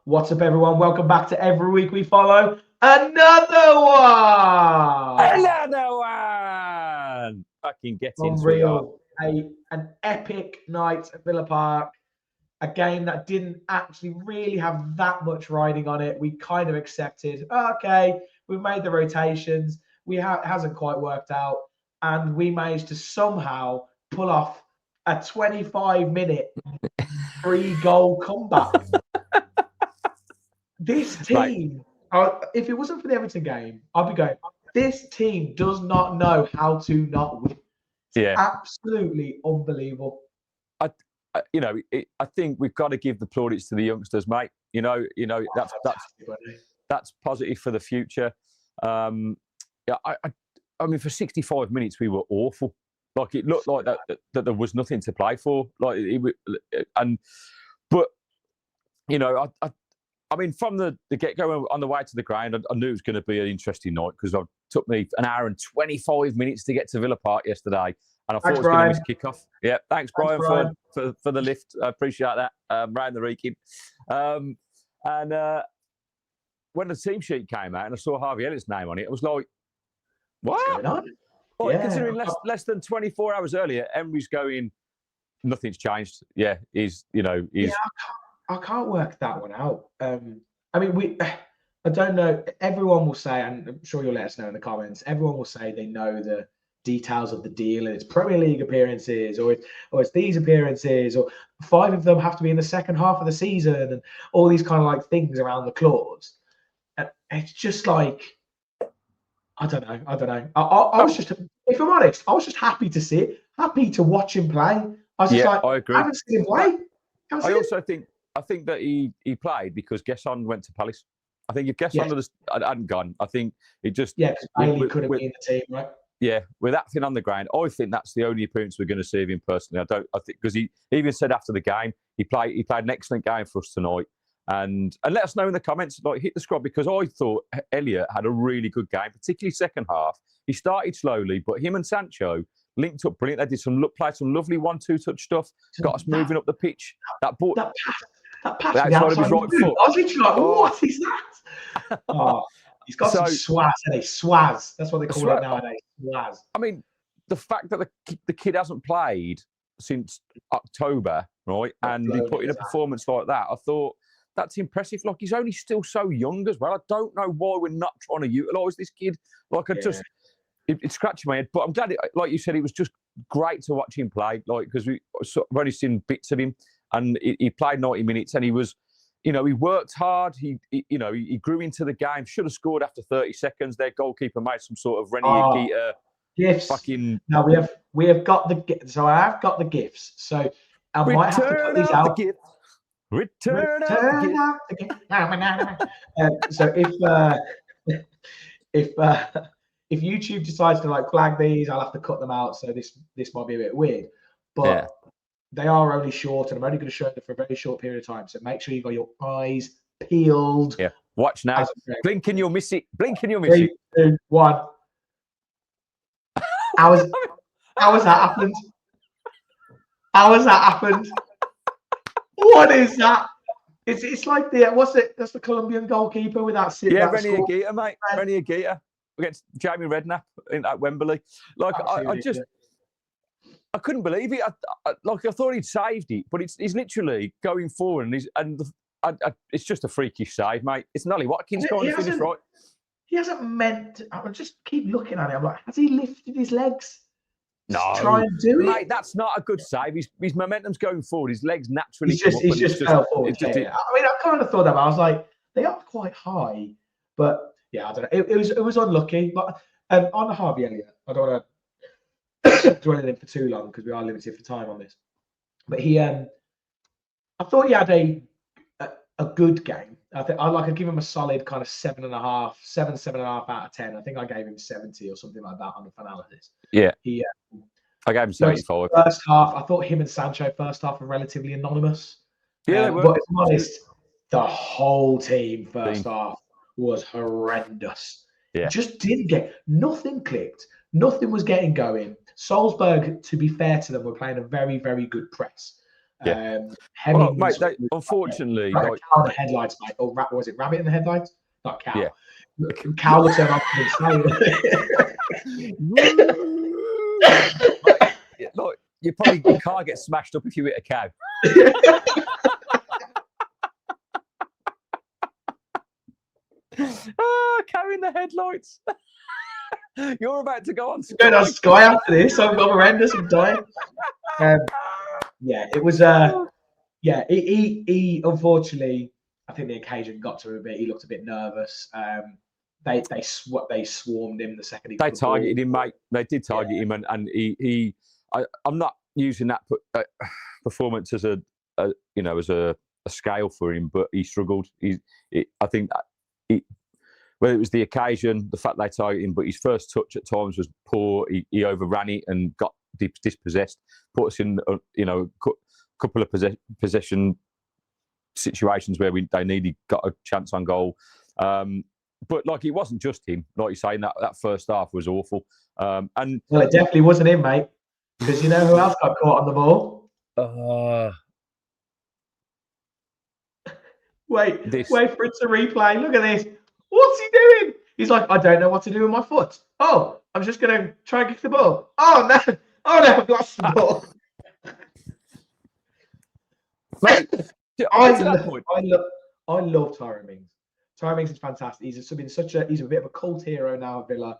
What's up, everyone? Welcome back to Every Week We Follow Another One! Another one! Fucking get into it. Unreal. An epic night at Villa Park. A game that didn't actually really have that much riding on it. We kind of accepted, okay, we've made the rotations. It hasn't quite worked out. And we managed to somehow pull off a 25-minute 3-goal comeback. This team, if it wasn't for the Everton game, I'd be going, this team does not know how to not win. It's absolutely unbelievable. I think we've got to give the plaudits to the youngsters, mate. That's positive for the future. I mean, for 65 minutes we were awful. Like it looked like that there was nothing to play for. But I mean, from the get-go on the way to the ground, I knew it was going to be an interesting night because it took me an hour and 25 minutes to get to Villa Park yesterday, and I thought it was going to miss kick-off. Yeah, thanks, Brian, for the lift. I appreciate that. Round the Reeking. And when the team sheet came out and I saw Harvey Elliott's name on it, I was like, what's going on? Well, considering less than 24 hours earlier, Emry's going, nothing's changed. Yeah, I can't work that one out. I mean, I don't know. Everyone will say, and I'm sure you'll let us know in the comments, everyone will say they know the details of the deal and it's Premier League appearances or it's these appearances or 5 of them have to be in the second half of the season and all these kind of like things around the clause. And it's just like, I don't know. I was just, if I'm honest, I was just happy to see it, happy to watch him play. I was just I agree. I haven't seen him play. I think that he played because Gesson went to Palace. I think if Gesson hadn't gone, I think it just... Yeah, because Bailey could have been in the team, right? Yeah, with that thing on the ground, I think that's the only appearance we're going to see of him personally. I think because he even said after the game, he played an excellent game for us tonight. And let us know in the comments, like hit the squad, because I thought Elliott had a really good game, particularly second half. He started slowly, but him and Sancho linked up brilliant. They did played some lovely 1-2 touch stuff, got us moving up the pitch. That pass outside his right foot. I was literally like, what is that? He's got some swaz, hasn't he? Swaz. That's what they call it nowadays. Swaz. I mean, the fact that the kid hasn't played since October, right? And he put in a performance like that, I thought that's impressive. Like, he's only still so young as well. I don't know why we're not trying to utilise this kid. Like, it's scratching my head. But I'm glad, like you said, it was just great to watch him play. Like, because we've only seen bits of him, and he played 90 minutes, and he was, he worked hard. He grew into the game. Should have scored after 30 seconds. Their goalkeeper made some sort of Renier gifts. No, we have got the. So I have got the gifts. So I might have to cut these out. Return out the gift. So if YouTube decides to like flag these, I'll have to cut them out. So this might be a bit weird, but they are only short, and I'm only going to show them for a very short period of time. So make sure you've got your eyes peeled. Yeah, watch now. Blink and you'll miss it. Blink and you'll miss 3, 2, 1. How has that happened? How has that happened? What is that? It's like that's the Colombian goalkeeper with that. Renier Gita, mate. Renier Gita against Jamie Redknapp at Wembley. Like I couldn't believe it. I thought he'd saved it, but he's literally going forward, and it's just a freakish save, mate. It's Nolly Watkins going to finish right. He hasn't meant. I just keep looking at it. I'm like, has he lifted his legs? No, try and do it. Mate, that's not a good save. His momentum's going forward. His legs naturally. He's just fell forward. I mean, I kind of thought that, but I was like, they are quite high, but yeah, I don't know. It was unlucky. But on the Harvey Elliott, I don't want to dwell on him for too long because we are limited for time on this. But I thought he had a good game. I'd give him a solid kind of 7.5 out of 10. I think I gave him 70 or something like that on the analysis. Yeah. I gave him 75. First half, I thought him and Sancho first half were relatively anonymous. Yeah, they were. But if I'm honest, the whole team first half was horrendous. Yeah. Just didn't nothing clicked. Nothing was getting going. Salzburg, to be fair to them, were playing a very, very good press. Yeah. Well, Hemmings, mate, unfortunately, like a cow in the headlights, mate. Or was it rabbit in the headlights? Not cow. Yeah. Cow looks like I'm Look, your car gets smashed up if you hit a cow. Cow in the headlights. You're about to go on Sky. Going on Sky after this. I'm horrendous. I'm dying. Yeah, it was. Yeah, he unfortunately, I think the occasion got to him a bit. He looked a bit nervous. They swarmed him the second he they targeted him, mate. They did target him, and I'm not using that performance as a scale for him, but he struggled. I think whether it was the occasion, the fact they targeted him, but his first touch at times was poor. He overran it and got dispossessed. Put us in a couple of possession situations where they nearly got a chance on goal. But like, it wasn't just him. Like you're saying, that first half was awful. Well, it definitely wasn't him, mate. Because you know who else got caught on the ball? Wait for it to replay. Look at this. What's he doing? He's like, I don't know what to do with my foot. Oh, I'm just going to try and kick the ball. Oh, no. I've lost the ball. Mate, I love Tyrone Mings. Tyrone Mings is fantastic. He's a bit of a cult hero now at Villa.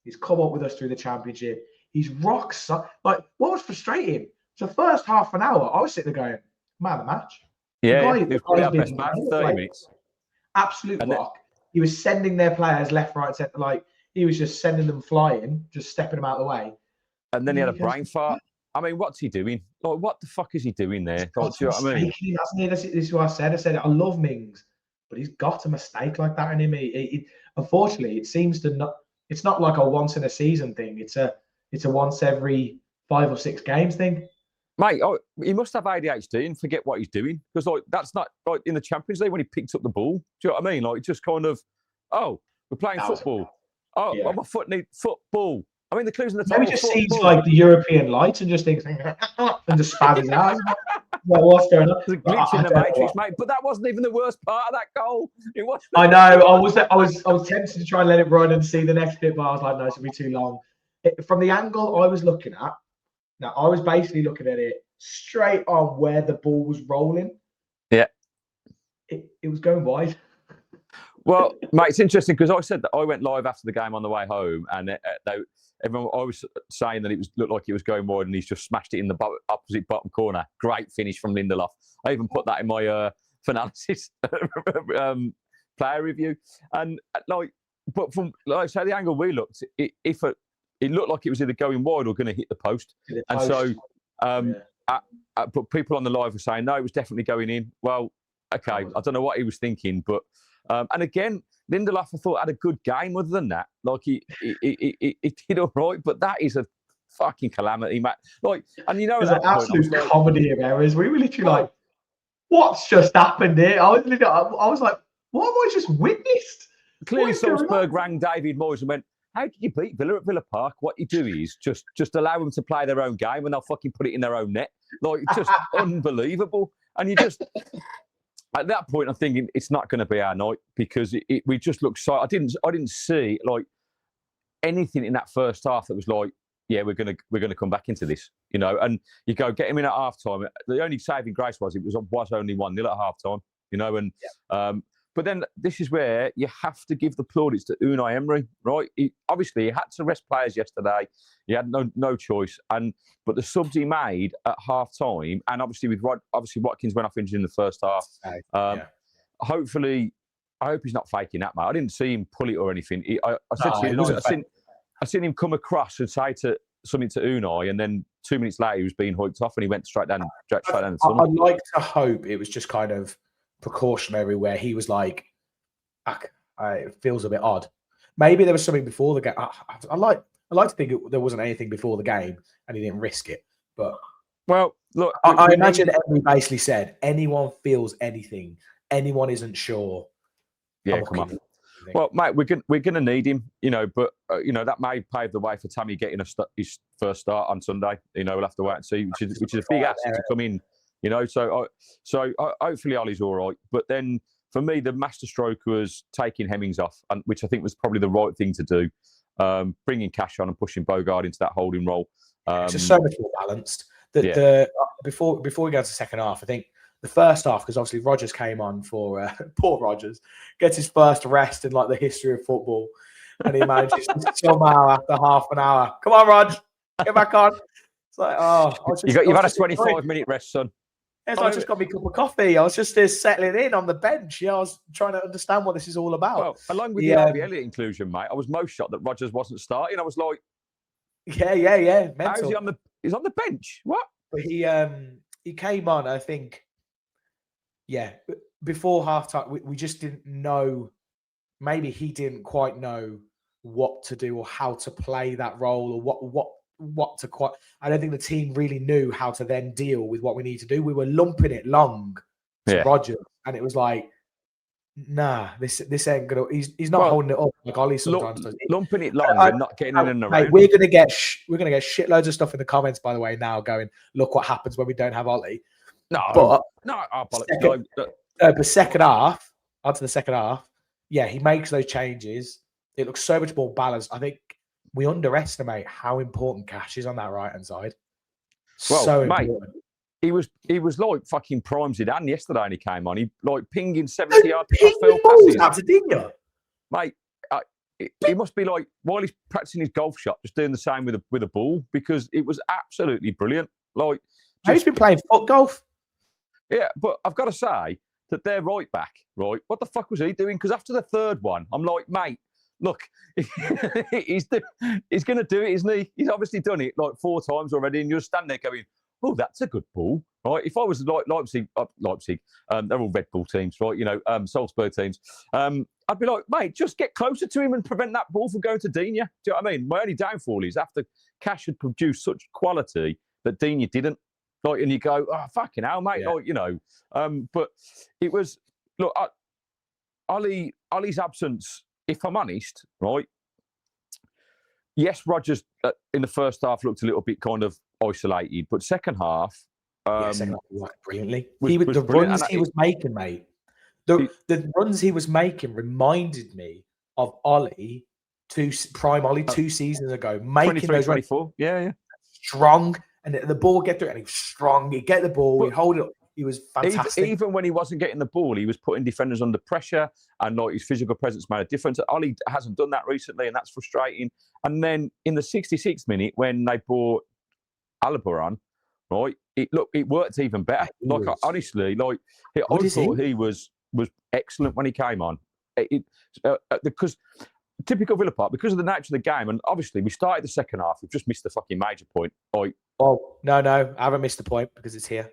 He's come up with us through the Championship. He's rock solid. Like, what was frustrating? The first half an hour, I was sitting there going, man of the match. Yeah, he was probably our best man for 30 minutes. Absolute rock. He was sending their players left, right, centre. Like, he was just sending them flying, just stepping them out of the way. And then he had a brain fart. I mean, what's he doing? Like, what the fuck is he doing there? Do you know what I mean? This is what I said. I said, I love Mings, but he's got a mistake like that in him. Unfortunately, it seems to not. It's not like a once in a season thing. It's a once every 5 or 6 games thing. Mate, he must have ADHD and forget what he's doing, because like, that's not like in the Champions League when he picked up the ball. Do you know what I mean? Like, just kind of, we're playing football. My foot needs football. I mean, the clues in the table. Maybe just sees like the European lights and just thinks and just spazzes out. What's going on? There's a glitch in the matrix, mate. But that wasn't even the worst part of that goal. It was. I know. I was tempted to try and let it run and see the next bit, but I was like, no, it's gonna be too long. From the angle I was looking at, now I was basically looking at it straight on where the ball was rolling. Yeah. It was going wide. Well, mate, it's interesting because I said that I went live after the game on the way home, and everyone, I was saying that looked like it was going wide, and he's just smashed it in the opposite bottom corner. Great finish from Lindelof. I even put that in my Finalysis player review. And but from the angle we looked, it looked like it was either going wide or going to hit the post. And so, but people on the live were saying no, it was definitely going in. Well, okay, I don't know what he was thinking, but and again, Lindelof, I thought, had a good game. Other than that, like he did all right, but that is a fucking calamity, Matt. Like, and you know, there's an absolute comedy of errors. We were literally like, "What's just happened here?" I was like, "What have I just witnessed?" Clearly, Salzburg rang David Moyes and went, "How did you beat Villa at Villa Park? What you do is just allow them to play their own game, and they'll fucking put it in their own net." Like, just unbelievable. And you just. At that point, I'm thinking it's not going to be our night, because we just looked so. I didn't see like anything in that first half that was like, yeah, we're gonna come back into this, you know. And you go get him in at half time. The only saving grace was it was only 1-0 at half time, you know. And but then this is where you have to give the plaudits to Unai Emery, right? Obviously, he had to rest players yesterday. He had no choice. But the subs he made at half time, and obviously Watkins went off injured in the first half. Hopefully, I hope he's not faking that, mate. I didn't see him pull it or anything. I said to you, I seen him come across and say something to Unai, and then 2 minutes later he was being hoiked off and he went straight down the tunnel. I'd like to hope it was just kind of precautionary, where he was like, it feels a bit odd. Maybe there was something before the game. I like to think there wasn't anything before the game and he didn't risk it. But well, look, I imagine Emry basically said, anyone feels anything, anyone isn't sure. Yeah, come on. Well, mate, we're gonna need him, you know. But you know, that may pave the way for Tammy getting his first start on Sunday. You know, we'll have to wait and see, which is a big asset to come in You know, so hopefully Ollie's all right. But then for me, the masterstroke was taking Hemmings off, which I think was probably the right thing to do. Bringing Cash on and pushing Bogard into that holding role. It's just so much more balanced. Before we go to the second half, I think the first half, because obviously Rodgers came on for poor Rodgers, gets his first rest in like the history of football, and he manages to somehow after half an hour, come on, Rog, get back on. It's like, you've had a 25-minute rest, son. Yes, I just got me a cup of coffee. I was just settling in on the bench. I was trying to understand what this is all about. Well, along with the RB Elliott inclusion, mate, I was most shocked that Rodgers wasn't starting. I was like, yeah. Mental. How is he he's on the bench? What? But he came on, I think, before halftime. We just didn't know. Maybe he didn't quite know what to do or how to play that role or what to quite. I don't think the team really knew how to then deal with what we need to do. We were lumping it long to Rodgers, and it was like, nah, this ain't gonna. He's not holding it up like Ollie sometimes does. Lumping it long and not getting in and around. Mate, we're gonna get shitloads of stuff in the comments, by the way. Now going, look what happens when we don't have Ollie. But second half, onto the second half, he makes those changes. It looks so much more balanced. I think we underestimate how important Cash is on that right hand side. Well, so mate, important. He was like fucking prime Zidane yesterday, and he came on. He like pinging 70 yards field passes. Mate, he must be like while he's practicing his golf shot, just doing the same with a ball, because it was absolutely brilliant. Like he's been playing foot golf. Yeah, but I've got to say that their right back, right? What the fuck was he doing? Because after the third one, I'm like, mate, look, he's going to do it, isn't he? He's obviously done it like 4 times already, and you're standing there going, oh, that's a good ball, right? If I was like Leipzig, they're all Red Bull teams, right? You know, Salzburg teams. I'd be like, mate, just get closer to him and prevent that ball from going to Digne. Do you know what I mean? My only downfall is after Cash had produced such quality that Digne didn't. Like, and you go, oh, fucking hell, mate. Yeah. Like, you know, but it was, look, Ollie's absence, if I'm honest, right? Yes, Rodgers in the first half looked a little bit kind of isolated, but second half, second half worked brilliantly. The runs he was making, mate. The runs he was making reminded me of Ollie, prime Ollie 2 seasons ago, making those 24. runs. Yeah. Strong, and the ball would get through, and he was strong. He'd get the ball, he'd hold it up. He was fantastic. Even when he wasn't getting the ball, he was putting defenders under pressure, and like his physical presence made a difference. Ollie hasn't done that recently, and that's frustrating. And then in the 66th minute, when they brought Alaba on, right, it worked even better. Honestly, I thought he was excellent when he came on. Because typical Villa Park, because of the nature of the game, and obviously we started the second half. We've just missed the fucking major point. No, I haven't missed the point because it's here.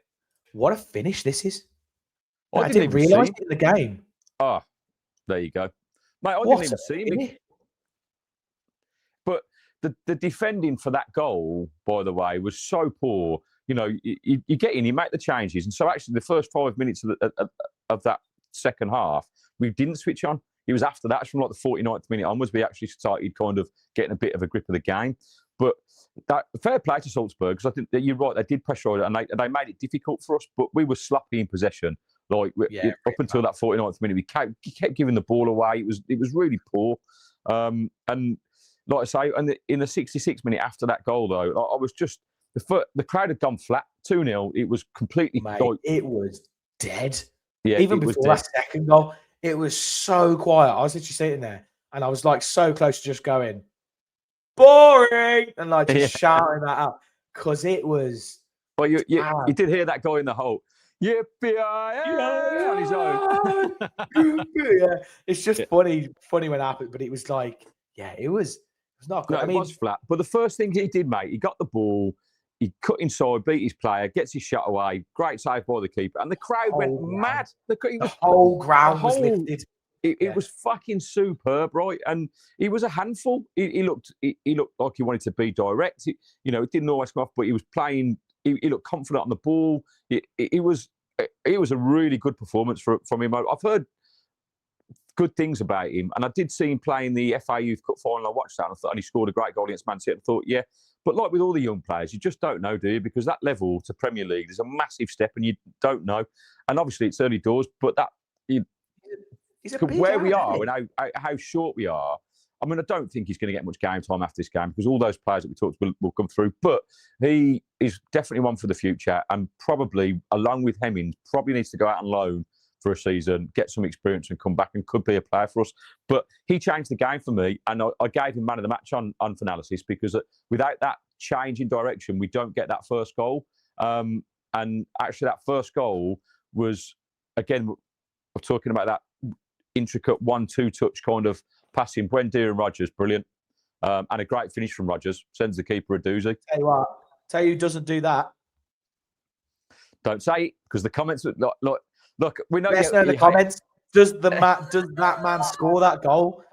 What a finish this is! I didn't realise it in the game. Oh, there you go, mate. I didn't even see me. But the defending for that goal, by the way, was so poor. You know, you get in, you make the changes, and so actually the first 5 minutes of that second half, we didn't switch on. It was after that, from like the 49th minute onwards, we actually started kind of getting a bit of a grip of the game. But that fair play to Salzburg, because I think that you're right, they did pressure it, and they made it difficult for us, but we were sloppy in possession. Up until that 49th minute, we kept giving the ball away. It was really poor. And like I say, and in the 66th minute after that goal, though, I was just the crowd had gone flat. 2-0. It was completely. It was dead. Yeah, even before that second goal, it was so quiet. I was literally sitting there, and I was like so close to just going boring and like just shouting that out because it was. Well, you did hear that guy in the hole. Yippee! On his own. Yeah, it's just funny when it happened, but it was like, it was not good. No, it was flat. But the first thing he did, mate, he got the ball, he cut inside, beat his player, gets his shot away. Great save by the keeper, and the crowd went mad. The whole ground was lifted. It was fucking superb, right? And he was a handful. He looked like he wanted to be direct. It didn't always come off, but he was playing. He looked confident on the ball. It was a really good performance from him. I've heard good things about him, and I did see him playing the FA Youth Cup final. I watched that, and I thought, and he scored a great goal against Man City. I thought, But like with all the young players, you just don't know, do you? Because that level to Premier League is a massive step, and you don't know. And obviously, it's early doors, but where we are and how short we are. I mean, I don't think he's going to get much game time after this game because all those players that we talked will come through. But he is definitely one for the future, and probably, along with Hemmings, probably needs to go out on loan for a season, get some experience, and come back and could be a player for us. But he changed the game for me, and I gave him man of the match on analysis because without that change in direction, we don't get that first goal. And actually, that first goal was, again, we're talking about that intricate 1-2 touch kind of passing. Buendia and Rodgers, brilliant. And a great finish from Rodgers. Sends the keeper a doozy. Tell you what, tell you who doesn't do that. Don't say it, because the comments look, we know. Let's know in the comments. Does that man score that goal?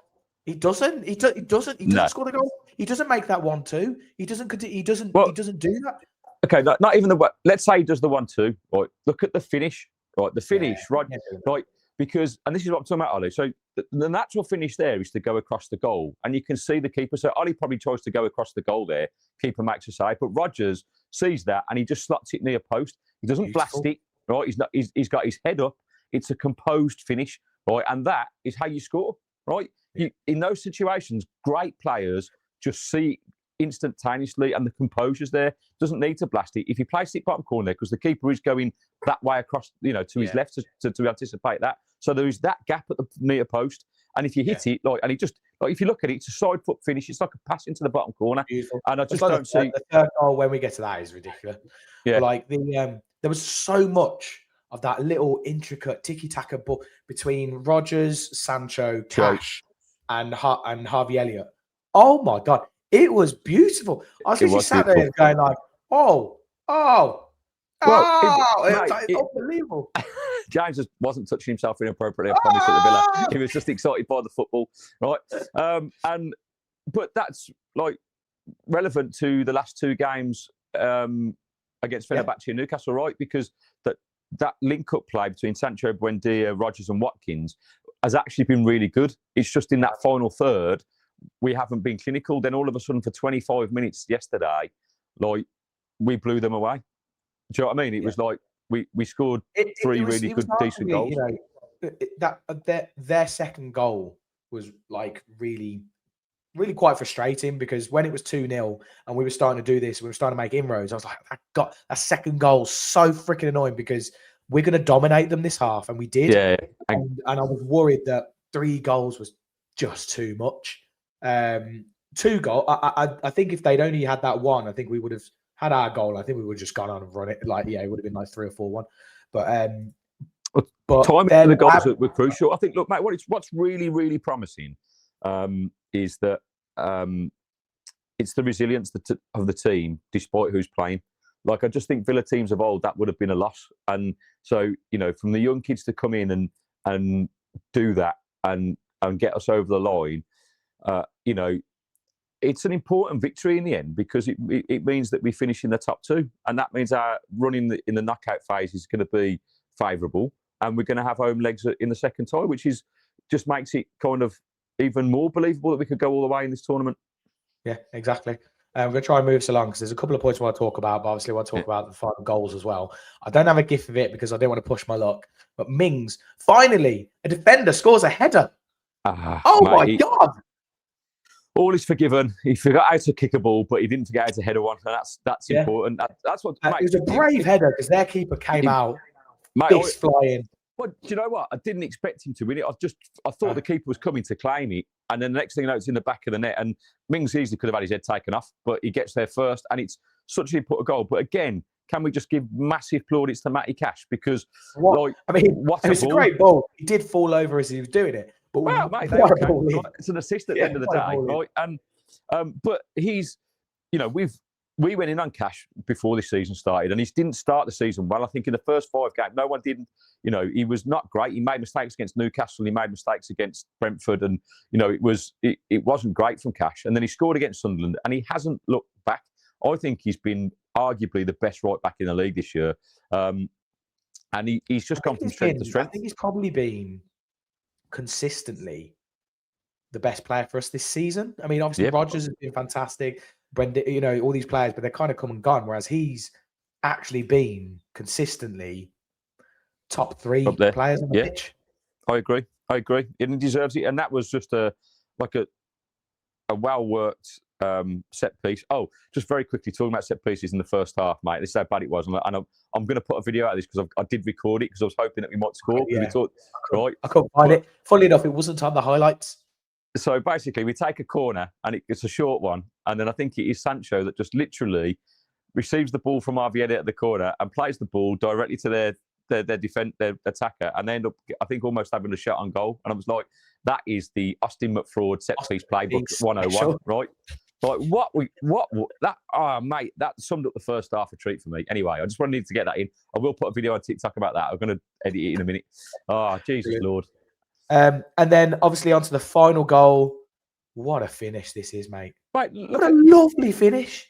He doesn't. He doesn't score the goal. He doesn't make that 1-2. He doesn't do that. Okay, not even the. Let's say he does the 1-2. Right, look at the finish. Right, the finish. Yeah, right, right. Because, and this is what I'm talking about, Ollie. So the natural finish there is to go across the goal, and you can see the keeper. So Ollie probably tries to go across the goal there. Keeper makes a save, but Rodgers sees that and he just slots it near post. He doesn't blast it. Right, he's got his head up. It's a composed finish, right, and that is how you score. Right, in those situations, great players just see instantaneously, and the composure's there. Doesn't need to blast it. If you place it bottom corner, because the keeper is going that way across, to his left to anticipate that. So there is that gap at the near post, and if you hit it, and he just if you look at it, it's a side foot finish. It's like a pass into the bottom corner. Beautiful. And I just don't see the third goal when we get to that is ridiculous. Yeah, but like there was so much of that little intricate tiki-taka ball between Rodgers, Sancho, Cash, and Harvey Elliott. Oh my God. It was beautiful. I was just sat there going like, it's unbelievable. James just wasn't touching himself inappropriately, I promise, at the Villa. He was just excited by the football, right? But that's like relevant to the last two games against Fenerbahce and Newcastle, right? Because that link-up play between Sancho, Buendia, Rodgers and Watkins has actually been really good. It's just in that final third, we haven't been clinical. Then all of a sudden, for 25 minutes yesterday, like we blew them away. Do you know what I mean? It was like we scored three really good, decent goals. Their second goal was like really, really quite frustrating because when it was 2-0 and we were starting to do this, we were starting to make inroads. I was like, that second goal so freaking annoying because we're going to dominate them this half, and we did. Yeah, and I was worried that 3 goals was just too much. 2 goals. I think if they'd only had that one, I think we would have had our goal. I think we would have just gone on and run it. Like, it would have been like 3 or 4-1. But timing the goals were crucial. I think, look, mate, what's really, really promising is that it's the resilience of the team, despite who's playing. Like, I just think Villa teams of old, that would have been a loss. And so, from the young kids to come in and do that and get us over the line, it's an important victory in the end because it means that we finish in the top 2, and that means our run in the knockout phase is going to be favourable, and we're going to have home legs in the second tie, which just makes it kind of even more believable that we could go all the way in this tournament. Yeah, exactly. We're going to try and move us along because there's a couple of points I want to talk about, but obviously I want to talk about the final goals as well. I don't have a gif of it because I don't want to push my luck, but Mings, finally, a defender scores a header. My God. All is forgiven. He forgot how to kick a ball, but he didn't forget how to head one. And that's important. That's what. It was a brave header because their keeper came out fist flying. Well, do you know what? I didn't expect him to win it. I thought the keeper was coming to claim it, and then the next thing you know, it's in the back of the net. And Mings easily could have had his head taken off, but he gets there first, and it's such a put a goal. But again, can we just give massive plaudits to Matty Cash because it was a great ball. He did fall over as he was doing it. But mate, it's an assist at the end of the day, right? And but he's, we went in on Cash before this season started, and he didn't start the season well. I think in the first 5 games, no one didn't. He was not great. He made mistakes against Newcastle. He made mistakes against Brentford, and it wasn't great from Cash. And then he scored against Sunderland, and he hasn't looked back. I think he's been arguably the best right back in the league this year, and he's just gone from strength to strength. I think he's probably been consistently the best player for us this season. I mean, obviously Rodgers has been fantastic. when all these players, but they're kind of come and gone. Whereas he's actually been consistently top 3 players on the pitch. I agree. And he deserves it. And that was just a well worked set piece. Oh, just very quickly talking about set pieces in the first half, mate. This is how bad it was. And I'm going to put a video out of this because I did record it because I was hoping that we might score. Yeah. I couldn't find it. Funnily enough, it wasn't on the highlights. So basically, we take a corner and it's a short one. And then I think it is Sancho that just literally receives the ball from Arvieta at the corner and plays the ball directly to their attacker, and they end up, I think, almost having a shot on goal. And I was like, that is the Austin McFraud set piece playbook 101, right? Like mate, that summed up the first half a treat for me. Anyway, I just wanted to get that in. I will put a video on TikTok about that. I'm going to edit it in a minute. Oh, Jesus Lord. And then obviously onto the final goal. What a finish this is, mate. Right, what a lovely finish.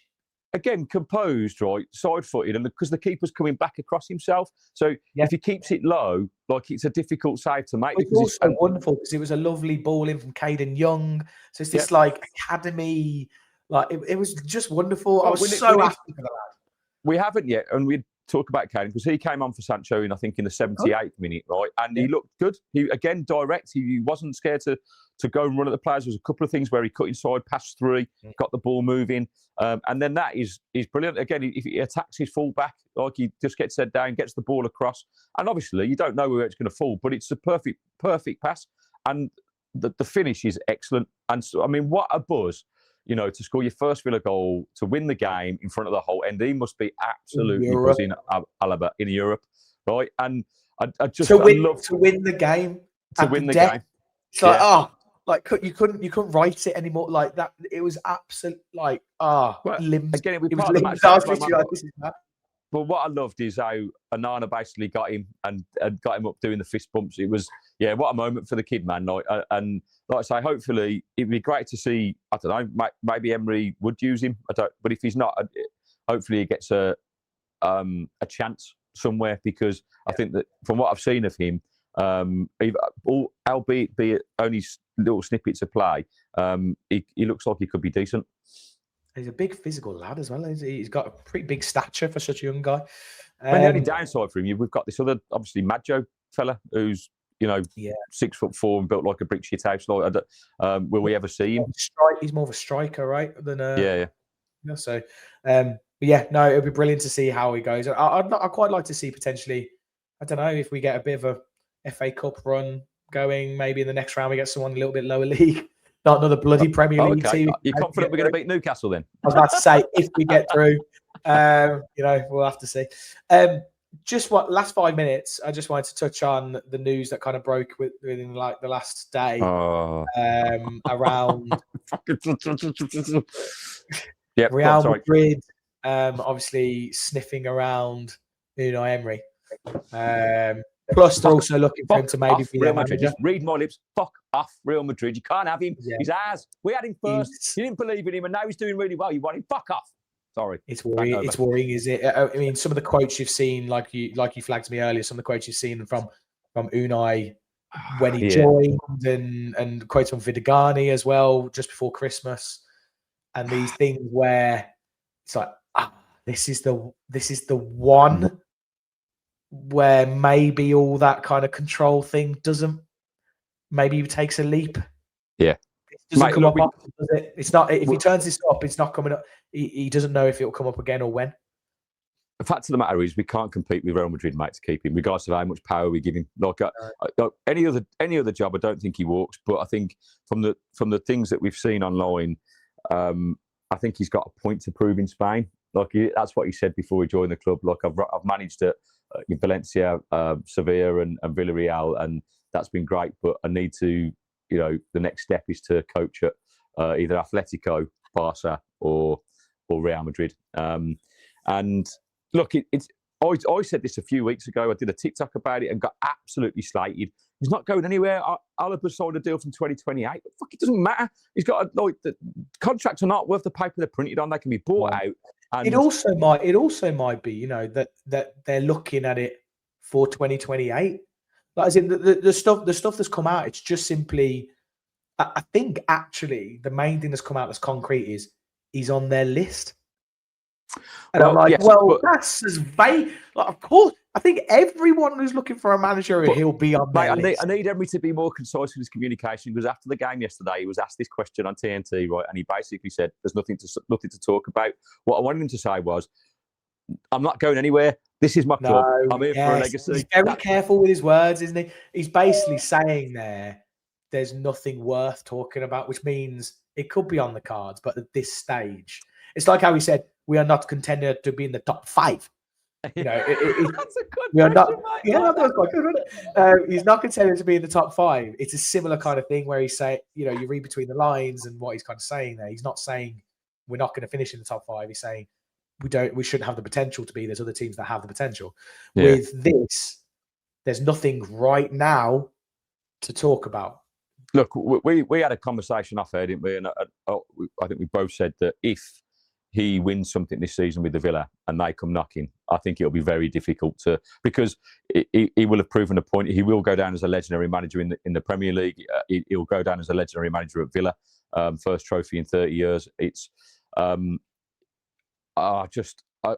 Again, composed, right, side-footed, and because the keeper's coming back across himself. So if he keeps it low, like it's a difficult save to make. It's also wonderful because it was a lovely ball in from Caden Young. So it's this like academy, like it was just wonderful. I was so happy for the lad. We haven't yet, and we'd talk about Caden because he came on for Sancho in, I think, in the 78th minute, right? And he looked good. He, again, direct. He wasn't scared to go and run at the players. There was a couple of things where he cut inside, passed through, got the ball moving. And then that is brilliant. Again, if he attacks his full-back, like he just gets head down, gets the ball across. And obviously, you don't know where it's going to fall, but it's a perfect pass. And the finish is excellent. And so, I mean, what a buzz. To score your first Villa goal, to win the game in front of the whole end. He must be absolutely buzzing Alaba in Europe, right? And I just to win the game. To win the game. It's like, you couldn't write it anymore. Like that, it was absolute limbs. Again, it was part of the match. But what I loved is how Onana basically got him and got him up doing the fist bumps. It was, what a moment for the kid, man. And like I say, hopefully it'd be great to see, I don't know, maybe Emry would use him. But if he's not, hopefully he gets a chance somewhere, because I think that from what I've seen of him, albeit be it only little snippets of play, he looks like he could be decent. He's a big physical lad as well. He's got a pretty big stature for such a young guy. And the only downside for him, we've got this other, obviously, Maggio fella who's, 6'4" and built like a brick shit house. Like, will we ever see him? He's more of a striker, right? Than So, it'd be brilliant to see how he goes. I'd quite like to see potentially, I don't know, if we get a bit of a FA Cup run going. Maybe in the next round we get someone a little bit lower league. Not another bloody Premier League team. You're confident we're going to beat Newcastle then? I was about to say, if we get through, we'll have to see. Just last 5 minutes, I just wanted to touch on the news that kind of broke within like the last day around Real Madrid, obviously sniffing around Unai Emery. Plus, they're also looking for him to maybe be Real Madrid. Just read my lips. Fuck off, Real Madrid. You can't have him. Yeah. He's ours. We had him first. You didn't believe in him, and now he's doing really well. You want him? Fuck off. Sorry. It's worrying. It's worrying, is it? I mean, some of the quotes you've seen, like you flagged to me earlier, some of the quotes you've seen from Unai when he joined, and quotes from Vidagani as well, just before Christmas, and these things where it's like, this is the one where maybe all that kind of control thing maybe he takes a leap. Yeah. It doesn't come up, does it? It's not, if he turns this up, it's not coming up. He doesn't know if it'll come up again or when. The fact of the matter is we can't compete with Real Madrid, mate, to keep him, regardless of how much power we give him. Like any other job, I don't think he walks. But I think from the things that we've seen online, I think he's got a point to prove in Spain. Like that's what he said before he joined the club. Like I've managed it in Valencia, Sevilla, and Villarreal, and that's been great. But I need to, the next step is to coach at either Atletico, Barca, or Real Madrid. And look, I said this a few weeks ago. I did a TikTok about it and got absolutely slated. He's not going anywhere. Alaba signed a deal from 2028. Fuck, it doesn't matter. He's got the contracts are not worth the paper they're printed on. They can be bought out. And it also might be, that they're looking at it for 2028. Like, as in the stuff that's come out, it's just simply. I think actually the main thing that's come out that's concrete is he's on their list. And I'm like, that's as vague. Like, of course, I think everyone who's looking for a manager, he'll be on their list. I need Emry to be more concise in his communication, because after the game yesterday, he was asked this question on TNT, right? And he basically said, there's nothing to talk about. What I wanted him to say was, I'm not going anywhere. This is my club. I'm here for a legacy. He's very careful with his words, isn't he? He's basically saying there's nothing worth talking about, which means it could be on the cards, but at this stage, it's like how he said, we are not contended to be in the top 5. You know, that's a good we are not. question, mate. Yeah, that was quite good, wasn't it? He's not contended to be in the top 5. It's a similar kind of thing where he's saying, you know, you read between the lines and what he's kind of saying there. He's not saying we're not going to finish in the top 5. He's saying we shouldn't have the potential to be. There's other teams that have the potential. Yeah. With this, there's nothing right now to talk about. Look, we had a conversation off air, didn't we? And I think we both said that if he wins something this season with the Villa and they come knocking, I think it'll be very difficult to, because he will have proven a point. He will go down as a legendary manager in the Premier League. He'll go down as a legendary manager at Villa. First trophy in 30 years. It's I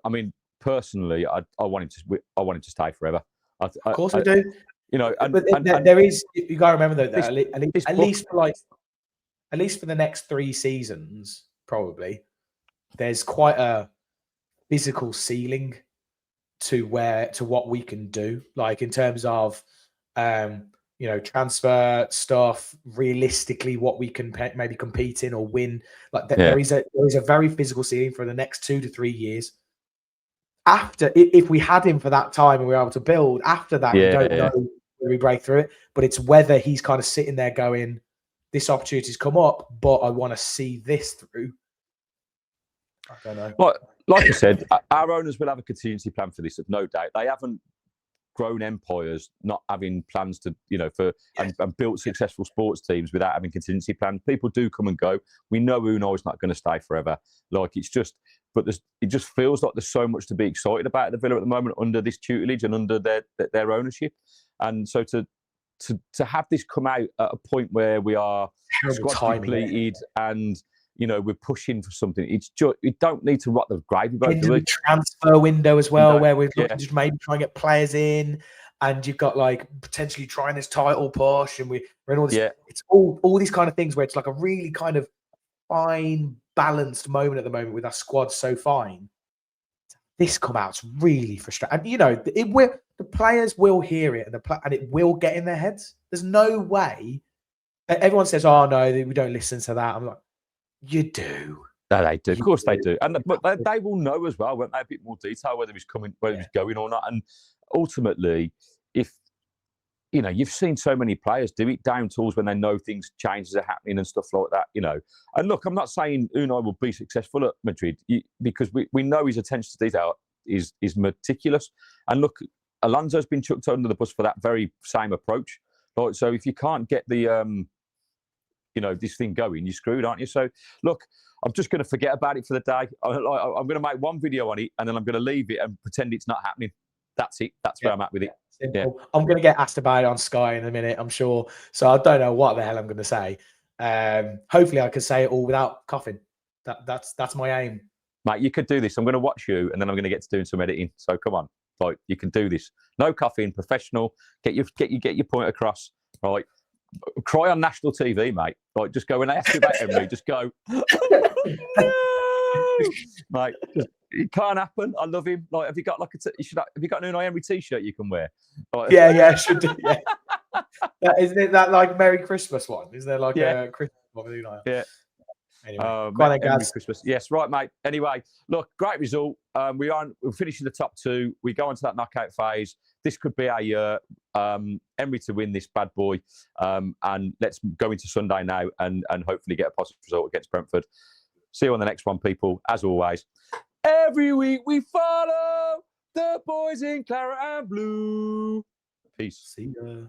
mean, personally, I want him to stay forever. Of course, we do. You know, there is. You got to remember though that at least for the next 3 seasons, probably, there's quite a physical ceiling to what we can do, like in terms of you know, transfer stuff, realistically what we can maybe compete in or win. Like there is a very physical ceiling for the next 2 to 3 years. After, if we had him for that time and we were able to build, after that, we don't know whether we break through it. But it's whether he's kind of sitting there going, this opportunity's come up, but I want to see this through. I don't know. Well, like I said, our owners will have a contingency plan for this, no doubt. They haven't grown empires not having plans to, you know, and built successful sports teams without having contingency plans. People do come and go. We know Unai's not going to stay forever. Like, it's just, but it just feels like there's so much to be excited about at the Villa at the moment under this tutelage and under their ownership. And so to have this come out at a point where we are squad depleted and, you know, we're pushing for something. It's just, you don't need to rock the gravy boat. Into the transfer window as well, where we're looking to maybe try and get players in, and you've got like potentially trying this title push, and we're in all this. Yeah. It's all these kind of things where it's like a really kind of fine, balanced moment at the moment with our squad so fine. This come out's really frustrating, and you know the players will hear it, and it will get in their heads. There's no way. Everyone says, "Oh no, we don't listen to that." I'm like, you do. No, they do. Of course they do. But they will know as well, won't they? A bit more detail, whether he's coming, whether he's going or not. And ultimately, if, you know, you've seen so many players do it down tools when they know changes are happening and stuff like that, you know. And look, I'm not saying Unai will be successful at Madrid, because we know his attention to detail is meticulous. And look, Alonso's been chucked under the bus for that very same approach. Like, so if you can't get the you know, this thing going, you're screwed, aren't you? So, look, I'm just going to forget about it for the day. I'm going to make one video on it, and then I'm going to leave it and pretend it's not happening. That's it. That's where I'm at with it. Simple. Yeah. I'm going to get asked about it on Sky in a minute, I'm sure. So I don't know what the hell I'm going to say. Hopefully, I can say it all without coughing. That's my aim. Mate, you could do this. I'm going to watch you, and then I'm going to get to doing some editing. So come on, like, you can do this. No coughing, professional. Get your point across, right? Cry on national TV, mate. Like, just go, when they ask you about Emry, just go, mate. It can't happen. I love him. Like, have you got like have you got an Unai Emery t-shirt you can wear? Like, yeah, should do. Yeah. Isn't it that like Merry Christmas one? Is there like a Christmas one with Unai? Yeah. Anyway, Merry Christmas. Yes, right, mate. Anyway, look, great result. We're finishing the top 2. We go into that knockout phase. This could be our year. Emry to win this bad boy. And let's go into Sunday now and hopefully get a positive result against Brentford. See you on the next one, people. As always, every week we follow the boys in claret and blue. Peace. See ya.